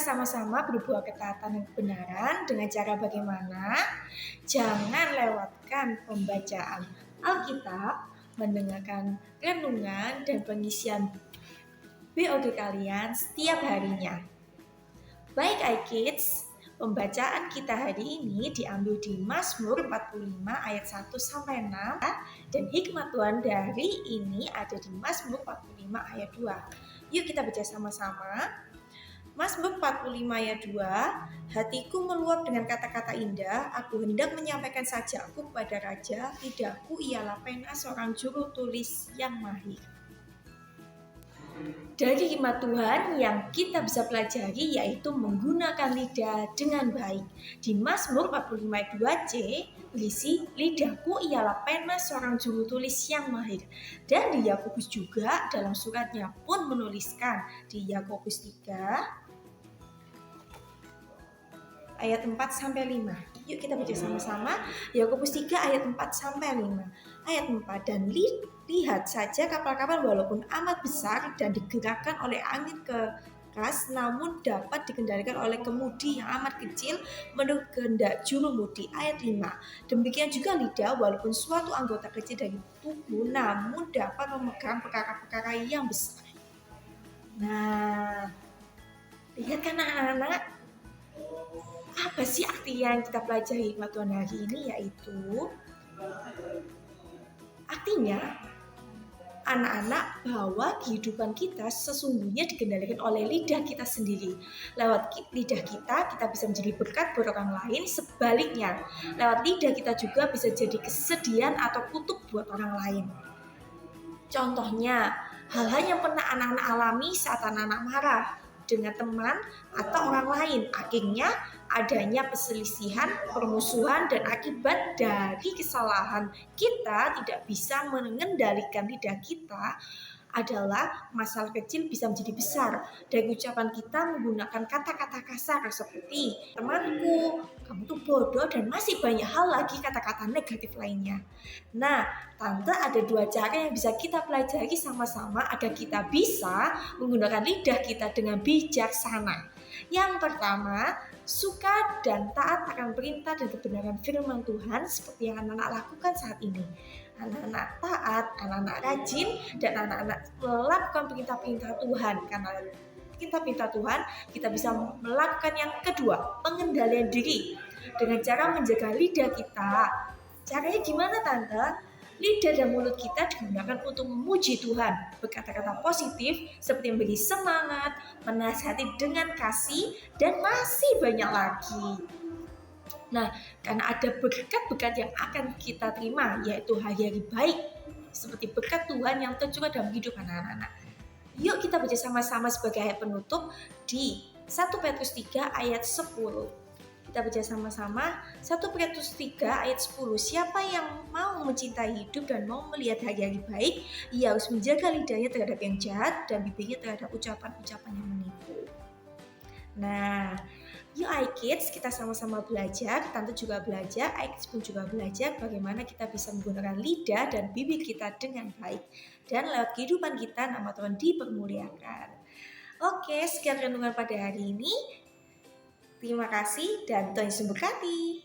sama-sama berbuat ketaatan dan kebenaran dengan cara bagaimana? Jangan lewatkan pembacaan Alkitab, mendengarkan renungan dan pengisian BOG kalian setiap harinya. Baik iKids, pembacaan kita hari ini diambil di Mazmur 45 ayat 1-6 dan hikmat Tuhan dari ini ada di Mazmur 45 ayat 2. Yuk kita baca sama-sama. Mazmur 45 ayat 2, hatiku meluap dengan kata-kata indah, aku hendak menyampaikan sajakku kepada raja, lidahku ialah pena seorang juru tulis yang mahir. Dari hikmat Tuhan yang kita bisa pelajari yaitu menggunakan lidah dengan baik. Di Mazmur 45 ayat 2c berisi lidahku ialah pena seorang juru tulis yang mahir. Dan di Yakobus juga dalam suratnya pun menuliskan di Yakobus 3 ayat 4-5. Yuk kita baca sama-sama. Yakobus 3 ayat 4-5. Ayat 4, dan lihat saja kapal-kapal walaupun amat besar dan digerakkan oleh angin keras namun dapat dikendalikan oleh kemudi yang amat kecil menurut kehendak jurumudi. Ayat 5, demikian juga lidah walaupun suatu anggota kecil dari tubuh namun dapat memegang perkara-perkara yang besar. Nah, lihat kan anak-anak, apa sih arti yang kita pelajari hikmat Tuhan hari ini? Yaitu artinya anak-anak bahwa kehidupan kita sesungguhnya dikendalikan oleh lidah kita sendiri. Lewat lidah kita bisa menjadi berkat buat orang lain. Sebaliknya, lewat lidah kita juga bisa jadi kesedihan atau kutuk buat orang lain. Contohnya, hal-hal yang pernah anak-anak alami saat anak-anak marah dengan teman atau orang lain. Akhirnya adanya perselisihan, permusuhan, dan akibat dari kesalahan kita tidak bisa mengendalikan lidah kita adalah masalah kecil bisa menjadi besar. Dari ucapan kita menggunakan kata-kata kasar seperti temanku, kamu tuh bodoh, dan masih banyak hal lagi kata-kata negatif lainnya. Nah, Tante ada 2 cara yang bisa kita pelajari sama-sama agar kita bisa menggunakan lidah kita dengan bijaksana. Yang pertama, suka dan taat akan perintah dan kebenaran firman Tuhan seperti yang anak-anak lakukan saat ini. Anak-anak taat, anak-anak rajin, dan anak-anak melakukan perintah-perintah Tuhan. Karena perintah-perintah Tuhan, kita bisa melakukan yang kedua, pengendalian diri dengan cara menjaga lidah kita. Caranya gimana, Tante? Lidah dan mulut kita digunakan untuk memuji Tuhan, berkata-kata positif seperti memberi semangat, menasihati dengan kasih, dan masih banyak lagi. Nah, karena ada berkat-berkat yang akan kita terima, yaitu hari-hari baik, seperti berkat Tuhan yang tercurah dalam hidup anak-anak. Yuk kita baca sama-sama sebagai ayat penutup di 1 Petrus 3 ayat 10. Kita baca sama-sama 1 Petrus 3 ayat 10. Siapa yang mau mencintai hidup dan mau melihat hari-hari baik, ia harus menjaga lidahnya terhadap yang jahat dan bibirnya terhadap ucapan-ucapan yang menipu. Nah, yuk iKids, kita sama-sama belajar. Tante juga belajar, iKids pun juga belajar bagaimana kita bisa menggunakan lidah dan bibir kita dengan baik. Dan lewat kehidupan kita nama Tuhan dipermuliakan. Oke, sekian renungan pada hari ini. Terima kasih dan Tuhan Yesus memberkati.